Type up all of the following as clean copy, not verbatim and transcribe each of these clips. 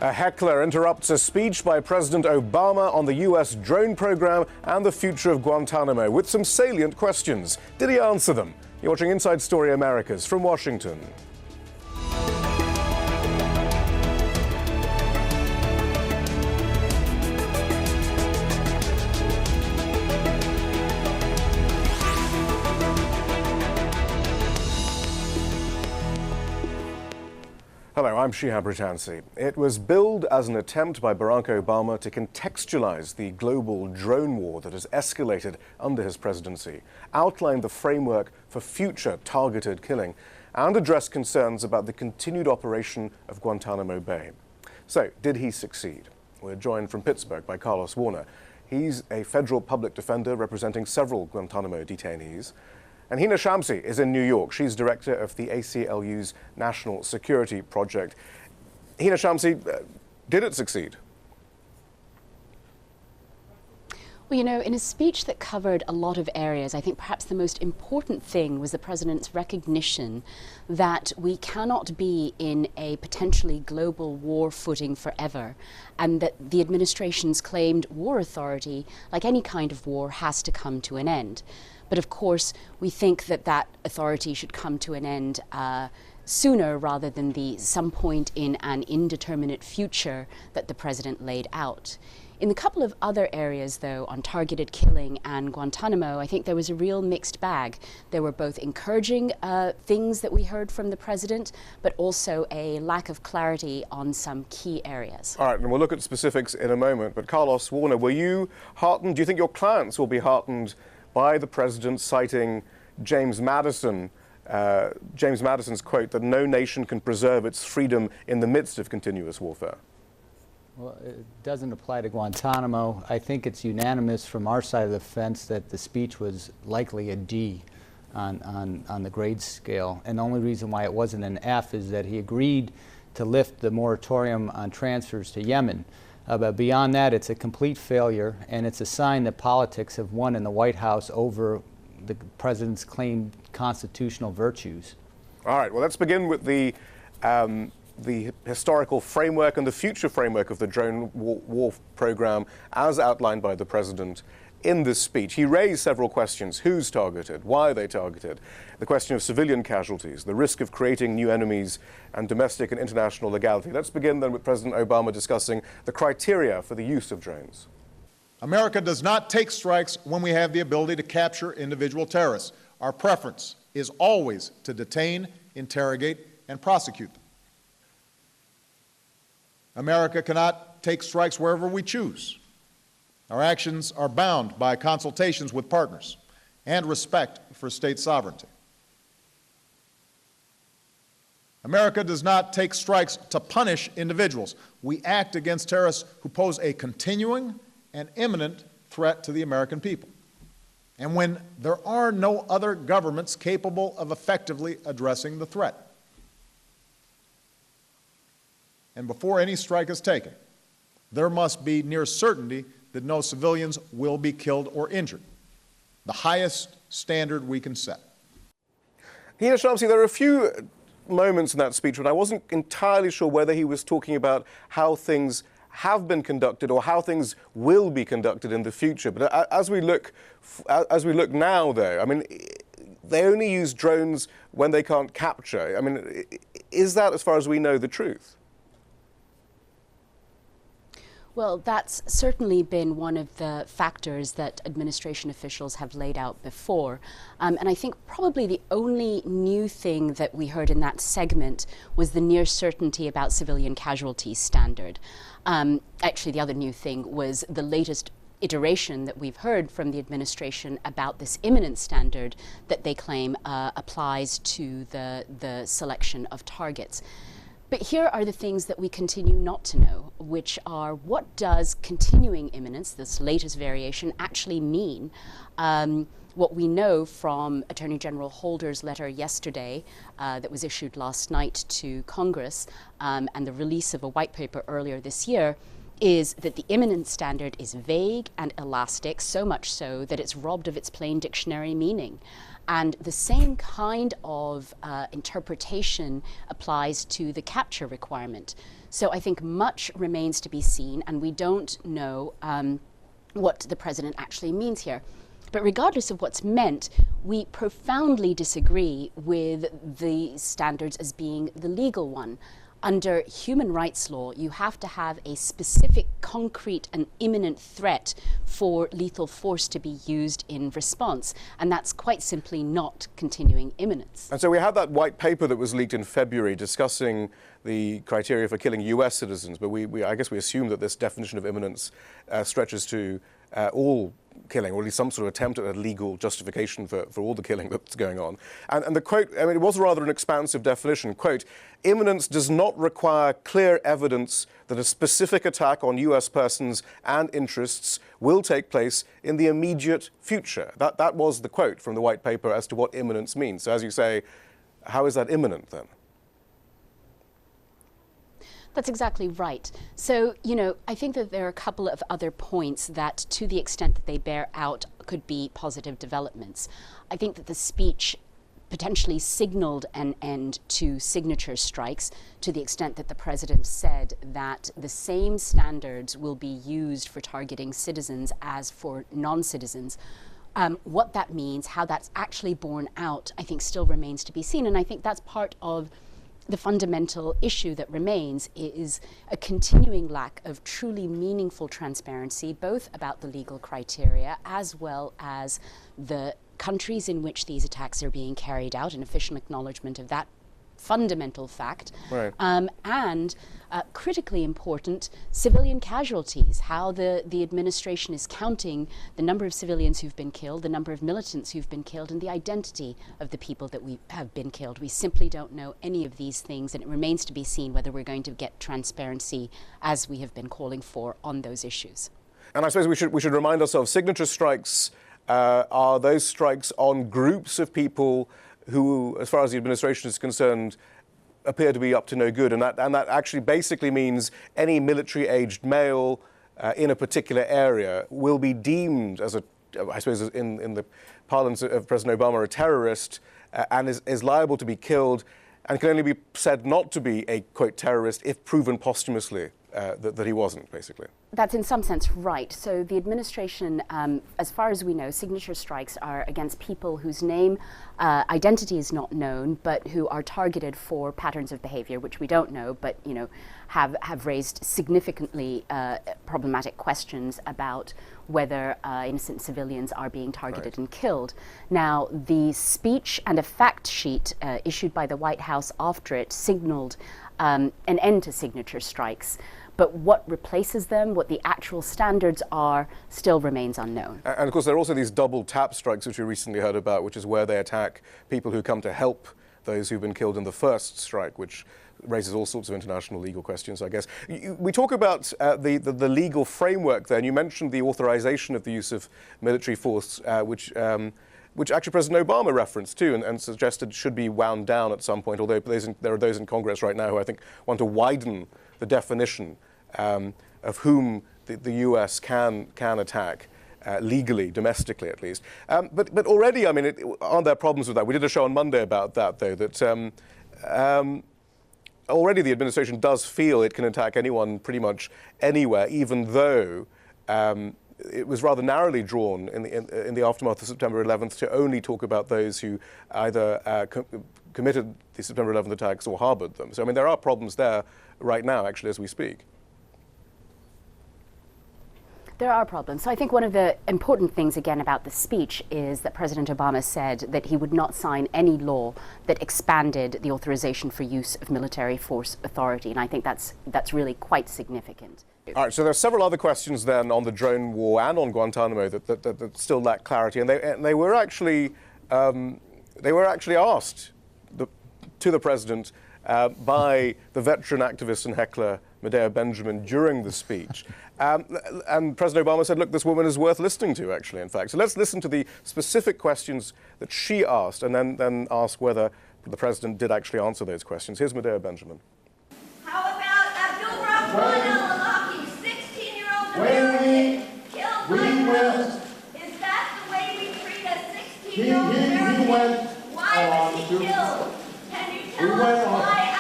A heckler interrupts a speech by President Obama on the U.S. drone program and the future of Guantanamo with some salient questions. Did he answer them? You're watching Inside Story Americas from Washington. Hello, I'm Shihab Rattansi. It was billed as an attempt by Barack Obama to contextualize the global drone war that has escalated under his presidency, outline the framework for future targeted killing, and address concerns about the continued operation of Guantanamo Bay. So, did he succeed? We're joined from Pittsburgh by Carlos Warner. He's a federal public defender representing several Guantanamo detainees. And Hina Shamsi is in New York. She's director of the ACLU's National Security Project. Hina Shamsi, did it succeed? Well, you know, in a speech that covered a lot of areas, I think perhaps the most important thing was the president's recognition that we cannot be in a potentially global war footing forever, and that the administration's claimed war authority, like any kind of war, has to come to an end. But of course, we think that that authority should come to an end sooner rather than some point in an indeterminate future that the president laid out. In the couple of other areas, though, on targeted killing and Guantanamo, I think there was a real mixed bag. There were both encouraging things that we heard from the president, but also a lack of clarity on some key areas. All right, and we'll look at specifics in a moment. But Carlos Warner, were you heartened? Do you think your clients will be heartened by the president citing James Madison's quote that no nation can preserve its freedom in the midst of continuous warfare? Well, it doesn't apply to Guantanamo. I think it's unanimous from our side of the fence that the speech was likely a D on the grade scale. And the only reason why it wasn't an F is that he agreed to lift the moratorium on transfers to Yemen. But beyond that, it's a complete failure, and it's a sign that politics have won in the White House over the president's claimed constitutional virtues. All right, well, let's begin with the historical framework and the future framework of the drone war program as outlined by the president in this speech. He raised several questions. Who's targeted? Why are they targeted? The question of civilian casualties, the risk of creating new enemies, and domestic and international legality. Let's begin then with President Obama discussing the criteria for the use of drones. America does not take strikes when we have the ability to capture individual terrorists. Our preference is always to detain, interrogate, and prosecute them. America cannot take strikes wherever we choose. Our actions are bound by consultations with partners and respect for state sovereignty. America does not take strikes to punish individuals. We act against terrorists who pose a continuing and imminent threat to the American people. And when there are no other governments capable of effectively addressing the threat. And before any strike is taken, there must be near certainty that no civilians will be killed or injured, the highest standard we can set. Hina Shamsi, there are a few moments in that speech when I wasn't entirely sure whether he was talking about how things have been conducted or how things will be conducted in the future. But as we look now, though, I mean, they only use drones when they can't capture. I mean, is that, as far as we know, the truth? Well, that's certainly been one of the factors that administration officials have laid out before. And I think probably the only new thing that we heard in that segment was the near certainty about civilian casualties standard. Actually, the other new thing was the latest iteration that we've heard from the administration about this imminent standard that they claim applies to the selection of targets. But here are the things that we continue not to know, which are what does continuing imminence, this latest variation, actually mean? What we know from Attorney General Holder's letter yesterday that was issued last night to Congress and the release of a white paper earlier this year is that the imminence standard is vague and elastic, so much so that it's robbed of its plain dictionary meaning. And the same kind of interpretation applies to the capture requirement. So I think much remains to be seen, and we don't know what the president actually means here. But regardless of what's meant, we profoundly disagree with the standards as being the legal one. Under human rights law, you have to have a specific, concrete and imminent threat for lethal force to be used in response. And that's quite simply not continuing imminence. And so we had that white paper that was leaked in February discussing the criteria for killing US citizens, but I guess we assume that this definition of imminence stretches to all killing, or at least some sort of attempt at a legal justification for all the killing that's going on. And the quote, I mean, it was rather an expansive definition, quote, imminence does not require clear evidence that a specific attack on US persons and interests will take place in the immediate future. That was the quote from the white paper as to what imminence means. So as you say, how is that imminent then? That's exactly right. So, you know, I think that there are a couple of other points that, to the extent that they bear out, could be positive developments. I think that the speech potentially signaled an end to signature strikes, to the extent that the president said that the same standards will be used for targeting citizens as for non-citizens. What that means, how that's actually borne out, I think still remains to be seen. And I think that's part of the fundamental issue that remains, is a continuing lack of truly meaningful transparency, both about the legal criteria as well as the countries in which these attacks are being carried out, an official acknowledgement of that fundamental fact. Right. And critically important, civilian casualties, how the administration is counting the number of civilians who've been killed, the number of militants who've been killed, and the identity of the people that have been killed. We simply don't know any of these things, and it remains to be seen whether we're going to get transparency, as we have been calling for, on those issues. And I suppose we should remind ourselves, signature strikes are those strikes on groups of people who, as far as the administration is concerned, appear to be up to no good. And that actually basically means any military-aged male in a particular area will be deemed as I suppose in the parlance of President Obama, a terrorist, and is liable to be killed, and can only be said not to be a, quote, terrorist if proven posthumously that he wasn't, basically. That's in some sense right. So the administration, as far as we know, signature strikes are against people whose name, identity is not known, but who are targeted for patterns of behavior, which we don't know, but you know, have raised significantly problematic questions about whether innocent civilians are being targeted and killed. Now, the speech and a fact sheet issued by the White House after it signaled an end to signature strikes. But what replaces them, what the actual standards are, still remains unknown. And of course, there are also these double tap strikes, which we recently heard about, which is where they attack people who come to help those who've been killed in the first strike, which raises all sorts of international legal questions, I guess. We talk about the legal framework there, and you mentioned the authorization of the use of military force, which actually President Obama referenced too, and suggested should be wound down at some point, although there are those in Congress right now who I think want to widen the definition of whom the US can attack legally, domestically at least. But already, I mean, aren't there problems with that? We did a show on Monday about that, though, that already the administration does feel it can attack anyone pretty much anywhere, even though it was rather narrowly drawn in the aftermath of September 11th to only talk about those who either committed the September 11th attacks or harbored them. So, I mean, there are problems there right now, actually, as we speak. There are problems. So I think one of the important things, again, about the speech is that President Obama said that he would not sign any law that expanded the authorization for use of military force authority. And I think that's really quite significant. All right, so there are several other questions then on the drone war and on Guantanamo that still lack clarity. And they were actually asked to the president by the veteran activist and heckler Medea Benjamin during the speech. And President Obama said, look, this woman is worth listening to, actually, in fact. So let's listen to the specific questions that she asked and then ask whether the president did actually answer those questions. Here's Medea Benjamin. How about Abdul Rahman al-awlaki, 16 He went why on was he to... killed? Can you tell us why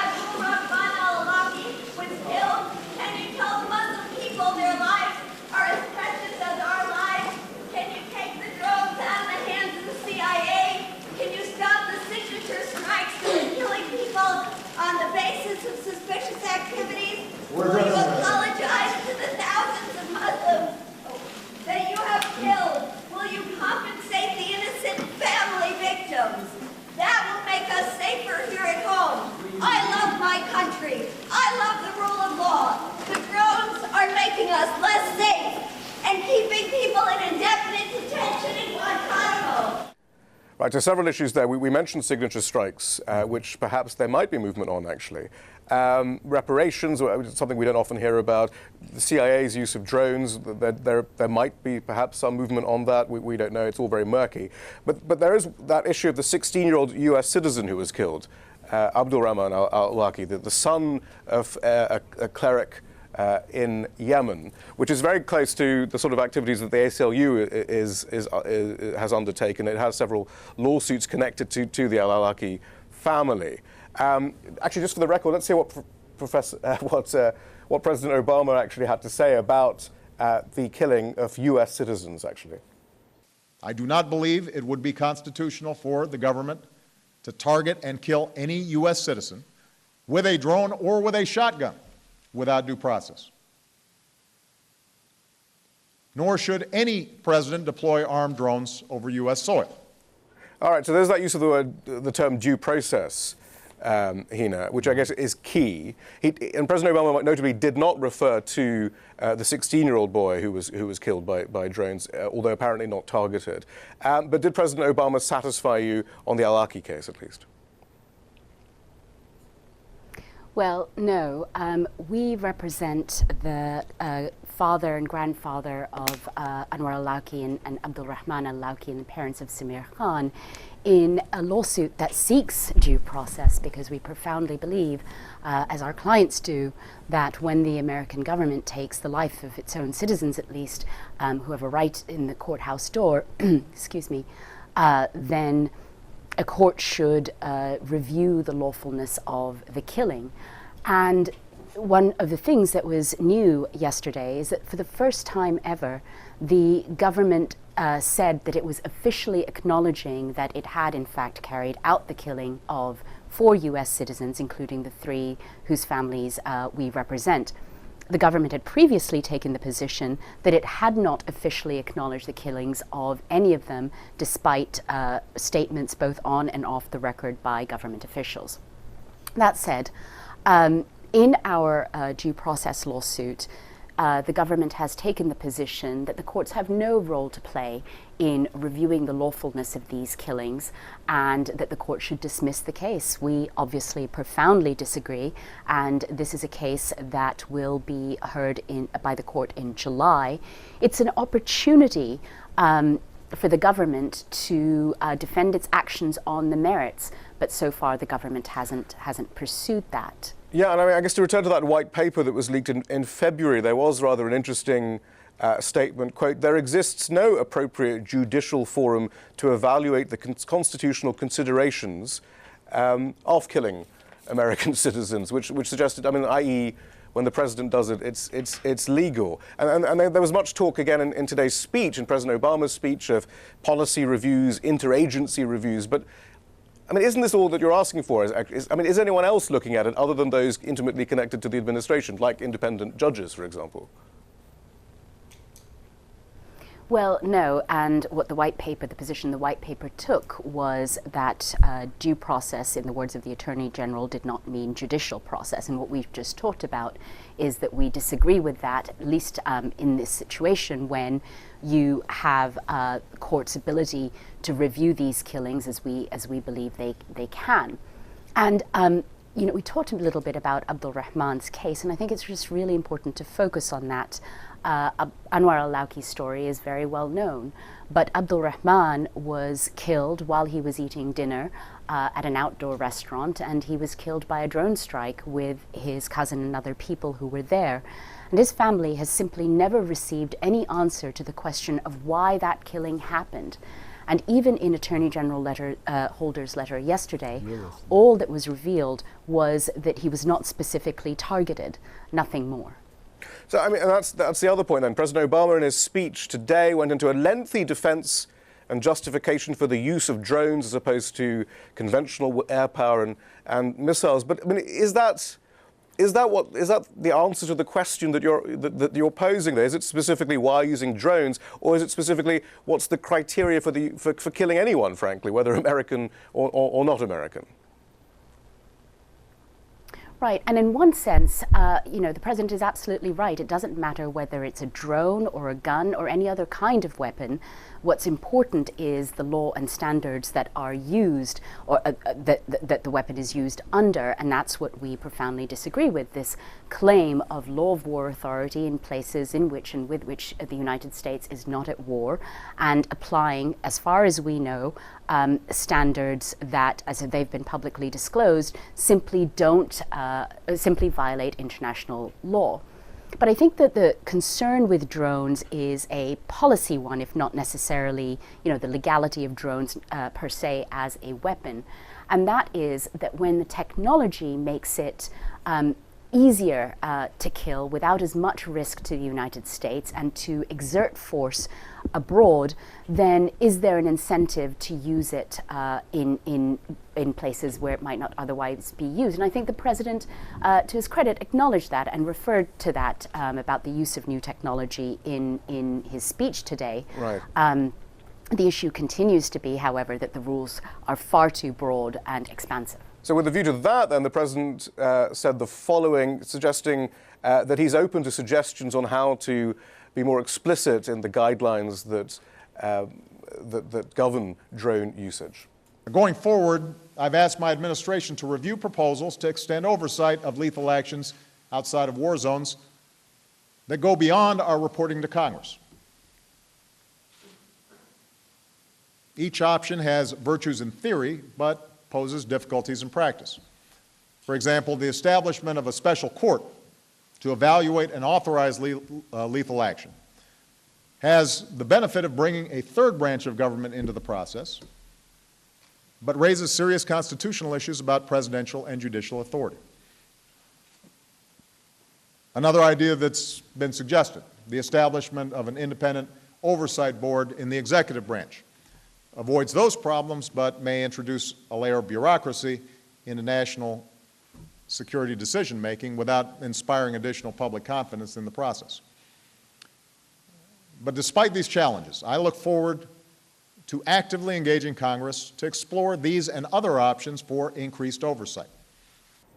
al-awlaki was killed? Can you tell Muslim people their lives are as precious as our lives? Can you take the drones out of the hands of the CIA? Can you stop the signature strikes that are killing people on the basis of suspicious activities? Will you apologize to the thousands of Muslims that you have killed? Will you compensate the innocent family victims? That will make us safer here at home. I love my country. I love the rule of law. The drones are making us less safe and keeping people in indefinite detention in Guantanamo. Right, so several issues there. We mentioned signature strikes, which perhaps there might be movement on, actually. Reparations, something we don't often hear about. The CIA's use of drones, there might be perhaps some movement on that. We don't know. It's all very murky. But there is that issue of the 16-year-old U.S. citizen who was killed, Abdul Rahman al-awlaki, the son of a cleric in Yemen, which is very close to the sort of activities that the ACLU has undertaken. It has several lawsuits connected to the al-awlaki family. Actually, just for the record, let's hear what what President Obama actually had to say about the killing of U.S. citizens, actually. I do not believe it would be constitutional for the government to target and kill any U.S. citizen with a drone or with a shotgun without due process. Nor should any president deploy armed drones over U.S. soil. All right, so there's that use of the term due process, Hina, which I guess is key. And President Obama notably did not refer to the 16-year-old boy who was killed by drones, although apparently not targeted. But did President Obama satisfy you on the al-awlaki case, at least? Well, no. We represent the father and grandfather of Anwar al-Awlaki and Abdul Rahman al-Awlaki and the parents of Samir Khan in a lawsuit that seeks due process, because we profoundly believe, as our clients do, that when the American government takes the life of its own citizens, at least, who have a right in the courthouse door, excuse me, then a court should review the lawfulness of the killing. And one of the things that was new yesterday is that for the first time ever, the government said that it was officially acknowledging that it had in fact carried out the killing of 4 U.S. citizens, including the 3 whose families we represent. The government had previously taken the position that it had not officially acknowledged the killings of any of them, despite statements both on and off the record by government officials. That said, in our due process lawsuit, the government has taken the position that the courts have no role to play in reviewing the lawfulness of these killings, and that the court should dismiss the case. We obviously profoundly disagree, and this is a case that will be heard by the court in July. It's an opportunity for the government to defend its actions on the merits, but so far the government hasn't pursued that. Yeah, and I guess to return to that white paper that was leaked in February, there was rather an interesting statement, quote, "There exists no appropriate judicial forum to evaluate the constitutional considerations of killing American citizens," which suggested, I mean, i.e., when the president does it, it's legal. And there was much talk again in today's speech, in President Obama's speech, of policy reviews, interagency reviews, but I mean, isn't this all that you're asking for? Is anyone else looking at it other than those intimately connected to the administration, like independent judges, for example? Well, no, and what the white paper, the position the white paper took was that due process, in the words of the Attorney General, did not mean judicial process. And what we've just talked about is that we disagree with that, at least in this situation when you have the court's ability to review these killings as we believe they can. And you know, we talked a little bit about Abdul Rahman's case, and I think it's just really important to focus on that. Anwar al-Awlaki's story is very well known, but Abdul Rahman was killed while he was eating dinner at an outdoor restaurant, and he was killed by a drone strike with his cousin and other people who were there. And his family has simply never received any answer to the question of why that killing happened. And even in Attorney General Holder's letter yesterday, all that was revealed was that he was not specifically targeted, nothing more. So, I mean, and that's the other point then. President Obama in his speech today went into a lengthy defense and justification for the use of drones as opposed to conventional air power and missiles. But I mean, is that the answer to the question that you're posing there? Is it specifically why using drones, or is it specifically what's the criteria for killing anyone, frankly, whether American or not American? Right, and in one sense, the president is absolutely right. It doesn't matter whether it's a drone or a gun or any other kind of weapon. What's important is the law and standards that are used, or that the weapon is used under, and that's what we profoundly disagree with, this claim of law of war authority in places in which and with which the United States is not at war, and applying, as far as we know, standards that, as they've been publicly disclosed, simply violate international law. But I think that the concern with drones is a policy one, if not necessarily, the legality of drones per se as a weapon. And that is that when the technology makes it easier to kill without as much risk to the United States and to exert force abroad, then is there an incentive to use it in places where it might not otherwise be used? And I think the president, to his credit, acknowledged that and referred to that about the use of new technology in his speech today. Right. The issue continues to be, however, that the rules are far too broad and expansive. So with a view to that, then, the president said the following, suggesting that he's open to suggestions on how to be more explicit in the guidelines that govern drone usage. Going forward, I've asked my administration to review proposals to extend oversight of lethal actions outside of war zones that go beyond our reporting to Congress. Each option has virtues in theory, but poses difficulties in practice. For example, the establishment of a special court to evaluate and authorize lethal action has the benefit of bringing a third branch of government into the process, but raises serious constitutional issues about presidential and judicial authority. Another idea that's been suggested, the establishment of an independent oversight board in the executive branch, avoids those problems, but may introduce a layer of bureaucracy into national security decision-making without inspiring additional public confidence in the process. But despite these challenges, I look forward to actively engaging Congress to explore these and other options for increased oversight.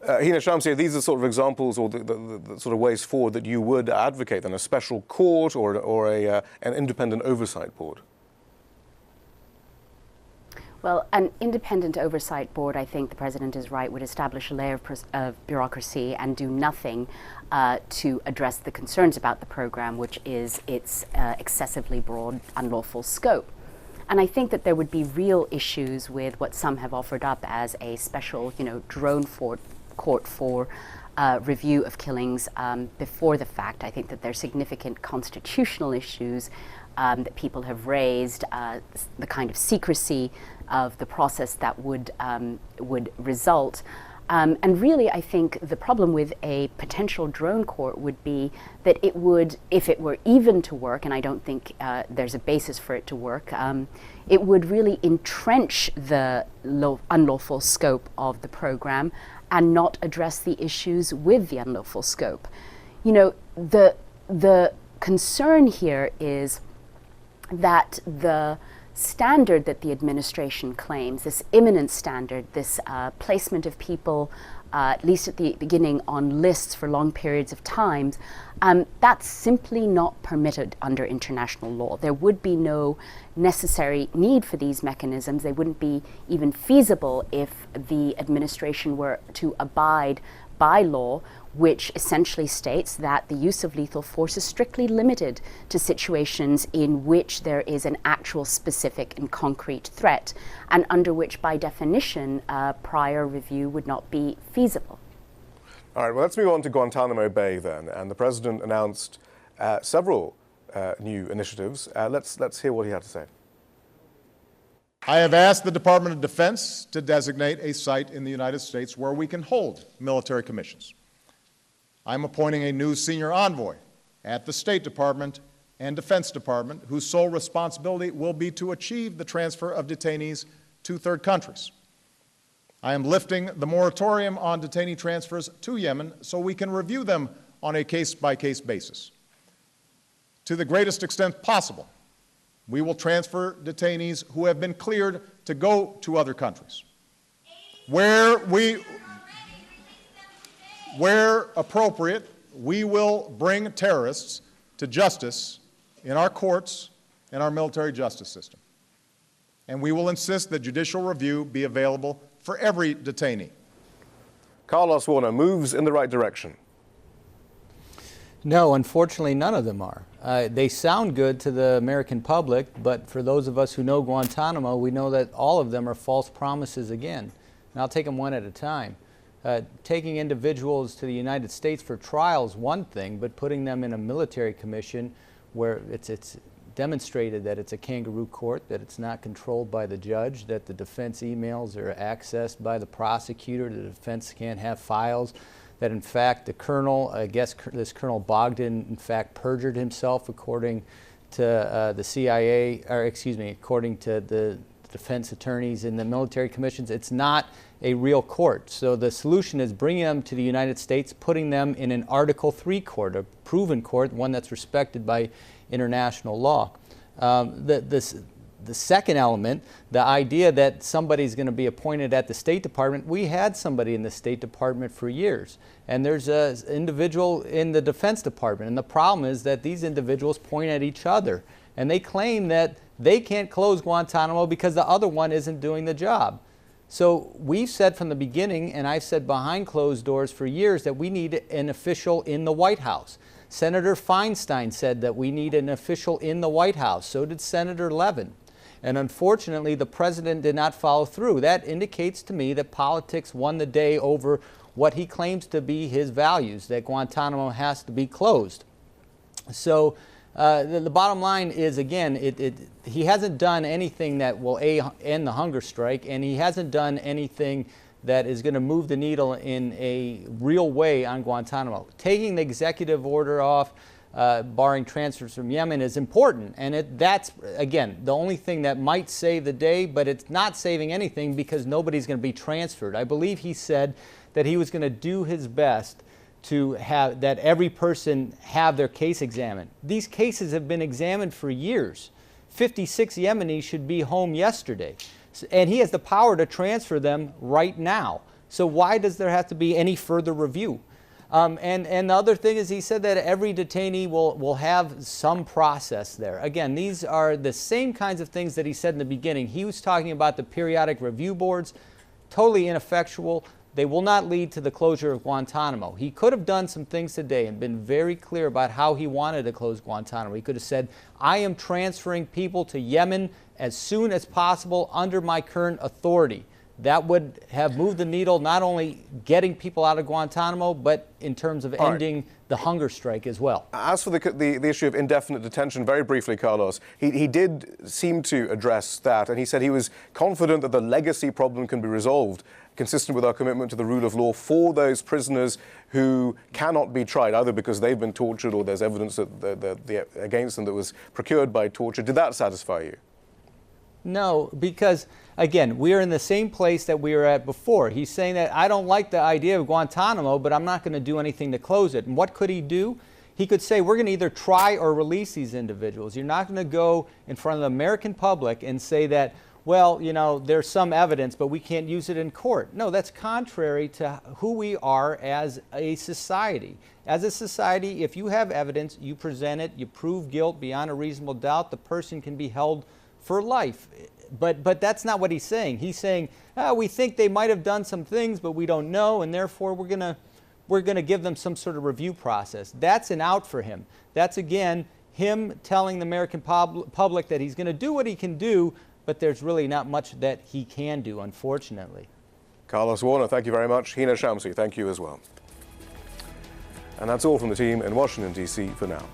Hina Shamsi, these are sort of examples or the sort of ways forward that you would advocate, then a special court or an independent oversight board? Well, an independent oversight board, I think the president is right, would establish a layer of bureaucracy and do nothing to address the concerns about the program, which is its excessively broad, unlawful scope. And I think that there would be real issues with what some have offered up as a special, drone court for review of killings before the fact. I think that there are significant constitutional issues that people have raised, the kind of secrecy of the process that would result. And really, I think the problem with a potential drone court would be that it would, if it were even to work, and I don't think there's a basis for it to work, it would really entrench the unlawful scope of the program and not address the issues with the unlawful scope. The concern here is that the standard that the administration claims, this imminent standard, this placement of people, at least at the beginning, on lists for long periods of time, that's simply not permitted under international law. There would be no necessary need for these mechanisms. They wouldn't be even feasible if the administration were to abide by law, which essentially states that the use of lethal force is strictly limited to situations in which there is an actual specific and concrete threat, and under which, by definition, prior review would not be feasible. All right, well, let's move on to Guantanamo Bay then. And the president announced several new initiatives. Let's hear what he had to say. I have asked the Department of Defense to designate a site in the United States where we can hold military commissions. I'm appointing a new senior envoy at the State Department and Defense Department whose sole responsibility will be to achieve the transfer of detainees to third countries. I am lifting the moratorium on detainee transfers to Yemen so we can review them on a case-by-case basis. To the greatest extent possible, we will transfer detainees who have been cleared to go to other countries. Where appropriate, we will bring terrorists to justice in our courts and our military justice system. And we will insist that judicial review be available for every detainee. Carlos Warner, moves in the right direction. No, unfortunately, none of them are. They sound good to the American public, but for those of us who know Guantanamo, we know that all of them are false promises again. And I'll take them one at a time. Taking individuals to the United States for trial is one thing, but putting them in a military commission where it's demonstrated that it's a kangaroo court, that it's not controlled by the judge, that the defense emails are accessed by the prosecutor, the defense can't have files, that in fact the colonel, I guess this Colonel Bogdan, in fact perjured himself according to the CIA, or excuse me, according to the defense attorneys in the military commissions. It's not a real court. So the solution is bringing them to the United States, putting them in an Article III court, a proven court, one that's respected by international law. The second element, the idea that somebody's going to be appointed at the State Department, we had somebody in the State Department for years. And there's an individual in the Defense Department. And the problem is that these individuals point at each other. And they claim that they can't close Guantanamo because the other one isn't doing the job. So we've said from the beginning, and I've said behind closed doors for years, that we need an official in the White House. Senator Feinstein said that we need an official in the White House. So did Senator Levin. And unfortunately, the president did not follow through. That indicates to me that politics won the day over what he claims to be his values, that Guantanamo has to be closed. So the bottom line is, again, he hasn't done anything that will end the hunger strike, and he hasn't done anything that is going to move the needle in a real way on Guantanamo. Taking the executive order off, barring transfers from Yemen, is important, and that's, again, the only thing that might save the day, but it's not saving anything because nobody's going to be transferred. I believe he said that he was going to do his best to have that every person have their case examined. These cases have been examined for years. 56 Yemenis should be home yesterday, and he has the power to transfer them right now. So why does there have to be any further review? And the other thing is, he said that every detainee will have some process there. Again, these are the same kinds of things that he said in the beginning. He was talking about the periodic review boards, totally ineffectual. They will not lead to the closure of Guantanamo. He could have done some things today and been very clear about how he wanted to close Guantanamo. He could have said, I am transferring people to Yemen as soon as possible under my current authority. That would have moved the needle, not only getting people out of Guantanamo, but in terms of ending the hunger strike as well. As for the issue of indefinite detention, very briefly, Carlos, he did seem to address that, and he said he was confident that the legacy problem can be resolved, consistent with our commitment to the rule of law for those prisoners who cannot be tried, either because they've been tortured or there's evidence that against them that was procured by torture. Did that satisfy you? No, because, again, we are in the same place that we were at before. He's saying that I don't like the idea of Guantanamo, but I'm not going to do anything to close it. And what could he do? He could say, we're going to either try or release these individuals. You're not going to go in front of the American public and say that, well, you know, there's some evidence, but we can't use it in court. No, that's contrary to who we are as a society. As a society, if you have evidence, you present it, you prove guilt beyond a reasonable doubt, the person can be held for life. But that's not what he's saying. He's saying, we think they might have done some things, but we don't know, and therefore we're going to give them some sort of review process. That's an out for him. That's, again, him telling the American public that he's going to do what he can do, but there's really not much that he can do, unfortunately. Carlos Warner, thank you very much. Hina Shamsi, thank you as well. And that's all from the team in Washington, D.C. for now.